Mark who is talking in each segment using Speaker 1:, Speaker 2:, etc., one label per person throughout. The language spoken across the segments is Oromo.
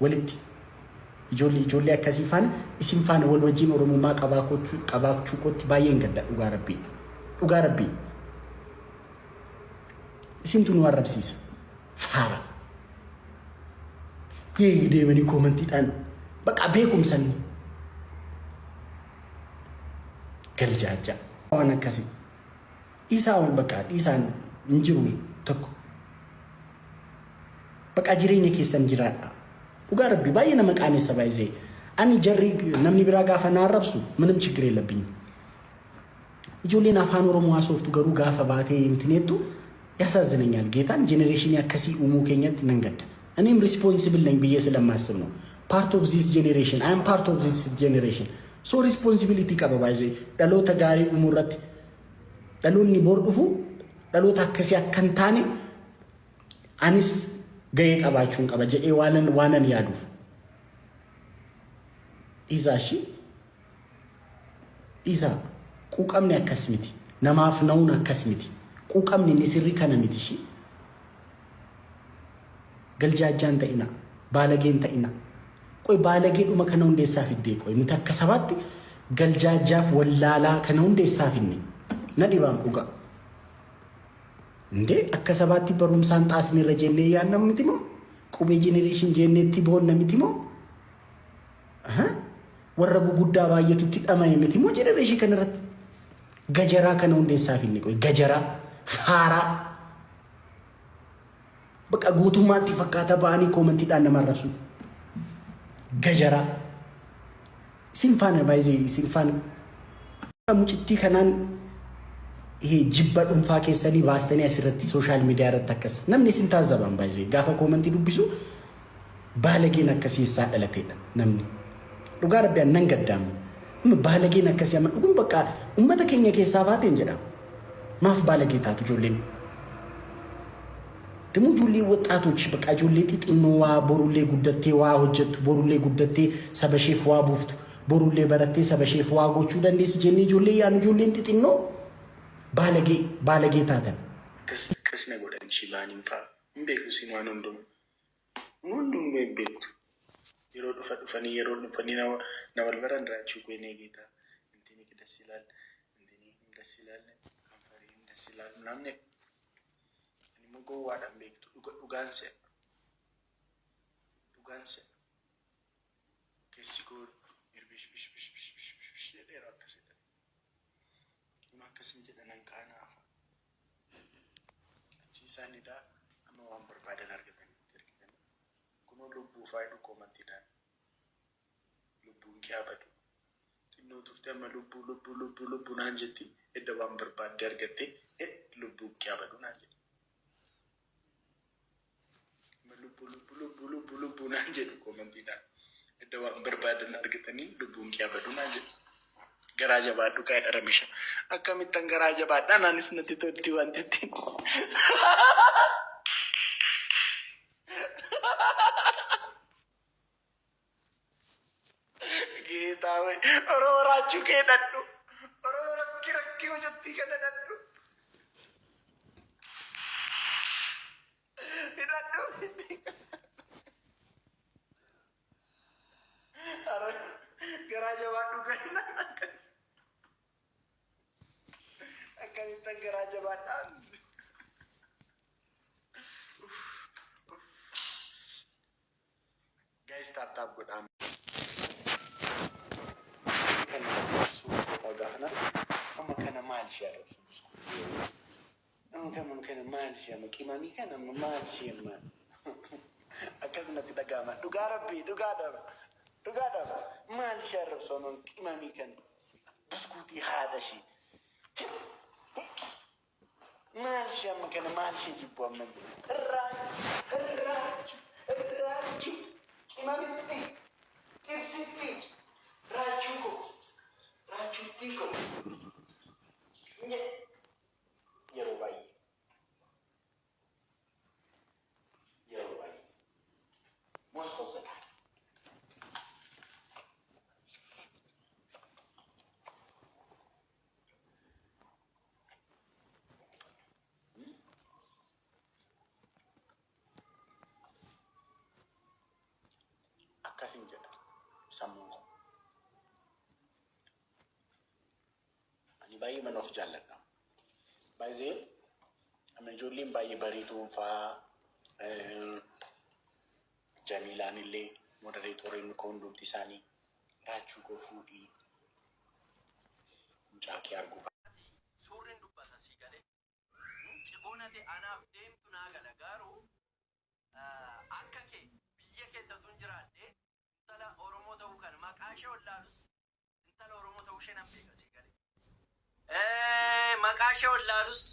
Speaker 1: walitti ijoollee akkasii faana isin faana wal wajjin oromummaa qabaachuu kootti baay'een gadda dhugaa rabbii isin tunu arrabsiisa faara deemanii koomantiidhaan bakka beekumsan galjaajaa waan akkasii isaa waan bakka isaan hin jiru tokko bakka jireenya keessan jiraadha dhugaa rabbii baay'ee nama qaanessa baay'ee ani jarri namni biraa gaafa na arrabsu ምንም ችግር የለብኝም ijoolleen afaan oromoo haasoftu garuu gaafa baatee intineettu ያሳዝነኛል ጌታን ጄኔሬሽን ያከሲ ኡሙ ከኛት ነንገድ እኔም ሪስፖንሲብል ነኝ ብዬ ስለማስብ ነው part of this generation I am part of this generation so responsibility ቀበባይዘ ዳሎ ተጋሪ ኡሙረት ዳሎኒ ቦርዱፉ ዳሎ ታከሲ አከንታኔ አኒስ ገየ ቀባቹን ቀበጀ ዋነን ያዱፍ ኢዛሺ ኢዛ ቁቀምኔ አከስሚቲ ነማፍ ነውን አከስሚቲ ቁቀምኔ ንስሪ ከነሚቲሺ ገልጃጃን ተኢና ባለጌን ተኢና ቆይ ባለጌ ዱመ ከነው እንደሳፍ ይዴ ቆይ ንተከሰባት ገልጃጃፍ ወላላ ከነው እንደሳፍ ይኔ ነዲባም ኡጋ እንዴ አከሰባት በሩምሳን ጣስኒ ረጀኔ ያነም ምትሞ ቁቤ ጄኔሬሽን ጄኔቲ ቦን ነምትሞ ወረጉ ጉዳ ባየቱቲ ዳማይ ምትሞ ጄኔሬሽን ከነረት ገጀራ ከነው እንደሳፍ ይኔ ቆይ ገጀራ ፋራ በቃ ጎቱማቲ ፈካታ ባኒ ኮመንት ዳን ነማረሱ ገጀራ ሲንፋነ ባይዚ ሲንፋን ሙጭቲ ከናን ይሄ ጅባ ዱንፋ ከሰኒ ባስተኒ አስረቲ ሶሻል ሚዲያ ረተከስ ነምኒ ሲንታዘባን ባይዚ ጋፋ ኮመንት ዱብሱ ባለጌ ነከስ ይሳደለተ ነምኒ ዱጋር ቢያ ነንገዳም ባለጌ ነከስ ያመ ዱም በቃ ኡመተ ከኛ ከሳባቴ እንጀዳ ማፍ ባለጌ ታቱ ጆሌን ደሙ ጆሌ ወጣቶች በቃ ጆሌ ጢጥኖዋ ቦሩሌ ጉደቴ ዋ ወጀት ቦሩሌ ጉደቴ ሰበሼፍ ዋ ቡፍቱ ቦሩሌ በረቴ ሰበሼፍ ዋ ጎቹ ደንዴስ ጀኔ ጆሌ ያን ጆሌን ጢጥኖ ባለጌ ታተን ከስነ ጎዳን ሺባኒንፋ እንቤኩ ሲማን ወንዱም ወይቤቱ የሮ ዱፈኒ ነወልበረን ራቹ ቆይኔ ጌታ እንቲኒ ደስ ይላል ካንፈሪ ደስ ይላል ምናምን ሙጎ ዋዳም ቤቱ ዱጋንሰ ከሲጎ ኢርቢሽ ቢሽ የደራ ከሰደ ማከስን ጀደናን ካና አፋ ሳኒዳ አማዋን በርባደን አርገተን ኩኖ ልቡ ፋይዱ ኮመንቲዳን ልቡን ኪያበዱ ጢኖ ቱርተመ ልቡ ናንጀቲ እደባን በርባደ አርገቴ ልቡ ኪያበዱ ናንጀቲ ልቡ ናንጀዱ ኮመንቲዳን እደባን በርባደን አርገተኒ ልቡን ኪያበዱ ናንጀቲ ገራጀ ባዱ ካይደረምሽ አከሚተን ገራጀ ባዳን አንስነቲ ቶቲ ዋንቲቲ ጌታ ወይ ኦሮራቹ ከደዱ ኦሮረኪ ወጀቲ ከደዱ ይደዱ አረ ገራጀ ባዱ ከና ገራጀ ባዳን ጋይስ ታፕታፕ ጎዳም ከነሱ ወጋና ከነ ማልሽ ያረሱ ከነ ማልሽ ያመቂማሚ ከነ ማልሽ የማ አከዝነት ደጋማ ዱጋዳ ማልሽ ያረሱ ነው ቂማሚ ከነ ብስኩቲ ሃዳሺ ማልሽ ያመከነ ማልሽ ጅቦ አመን ራቹ ቂማሚ ጢርሲቲ ራቹኮ የሮባይ ሞስኮ ዘጋ akkasin jedha sammuun koo. Ani baay'ee mana of jaalladha. Baay'ee amma ijoolleen baay'ee bariituun fa'aa Jamiilaan illee modereetoriin koo hundumti isaanii raachuu koo fuudhii mucaakee arguu.
Speaker 2: Suurri dubbata sii galee cigoonate anaaf deemtu naa gala garuu akka kee biyya keessattuu hin jiraadhe intala Oromoo ta'uu kan maqaa ishee wallaalus intala Oromoo ta'uu ishee nan beeka sii galee. Maqaa ishee wallaalus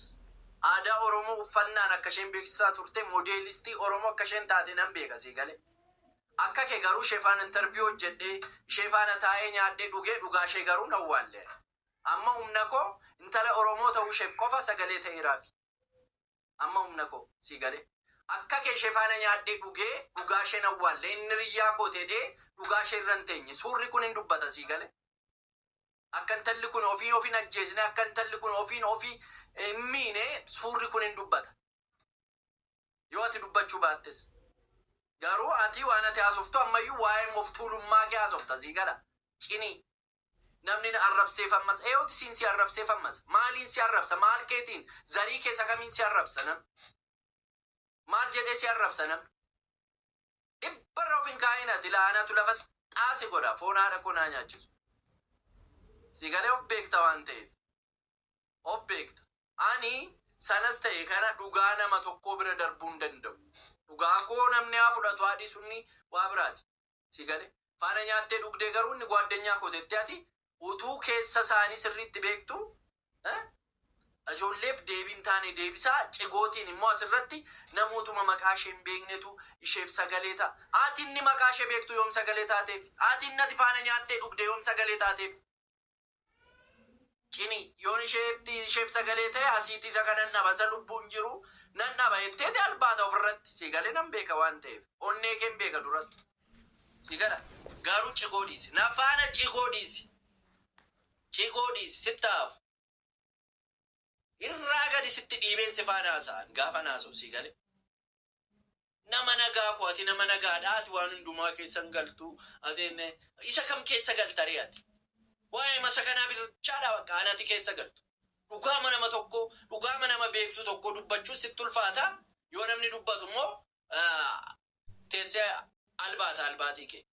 Speaker 2: aadaa Oromoo uffannaan akka isheen beeksisaa turte moodeelistii Oromoo akka isheen taate nan beeka sii galee. Akka kee garuu ishee faana interviyuu hojjedhee ishee faana taa'ee nyaadhee dhugee dhugaa ishee garuu nan waallee. Amma humna koo intala Oromoo ta'uu isheef qofa sagalee ta'eeraafi. Amma humna koo sii galee. Akka kee ishee faana nyaadhee dhugee dhugaa ishee nan waallee inni riyyaa koo ta'ee dhugaa ishee irra hin teenye suurri kun hin dubbata sii galee. Akka intalli kun ofiin ajjeesne akka intalli kun ofiin hin miine suurri kun hin dubbata. Yoo ati dubbachuu baattes. Garuu ati waan ati haasoftu ammayyuu waa'ee moftuulummaa kee haasofta sii gala. Cinii. Namni arrabseef ammas eeyooti siin si arrabseef ammas maaliin si arrabsa maal keetiin zarii keessa kamiin si arrabsa nam maal jedhee si arrabsa nam dhibbarra of hin kaa'inati laanatu lafa xaasi godha foon haadha konaa nyaachisu si galee of beekta waan ta'eef of beekta ani sanas ta'e kana dhugaa nama tokkoo bira darbuu hin danda'u dhugaa koo namni haa fudhatu haadhi sunni waa biraati si galee faana nyaattee dhugdee garuu inni gwaaddanyaa kootetti ati utuu keessa isaanii sirriitti beektu ijoolleef deebiin taane deebisaa cigootiin immoo asirratti namootuma maqaa ishee hin beeknetu isheef sagalee ta'a. Ati inni maqaa ishee beektu yoom sagalee taateef? Ati inni ati faana nyaattee dhugde yoom sagalee taateef? Cini yoon isheef sagalee ta'e asiitti isa kanan naba isa lubbuun jiru nan naba jetteeti albaata ofirratti si galee nan beeka waan ta'eef onnee keen beeka duras si gala garuu cigoo dhiisi na faana cigoo dhiisi. Cigoodhiis sittaaf irraa gadi sitti dhiibeen si faana haasa'an gaafa naasoo sii galee. Nama nagaa koo ati nama nagaadha ati waan hundumaa keessan galtu adeenne isa kam keessa galtaree ati waa'ee masa kanaa bilchaadha bakka ati keessa galtu. Dhugaama nama tokko dhugaama nama beektu tokko dubbachuu sitti ulfaata yoo namni dubbatu immoo teessee albaatii kee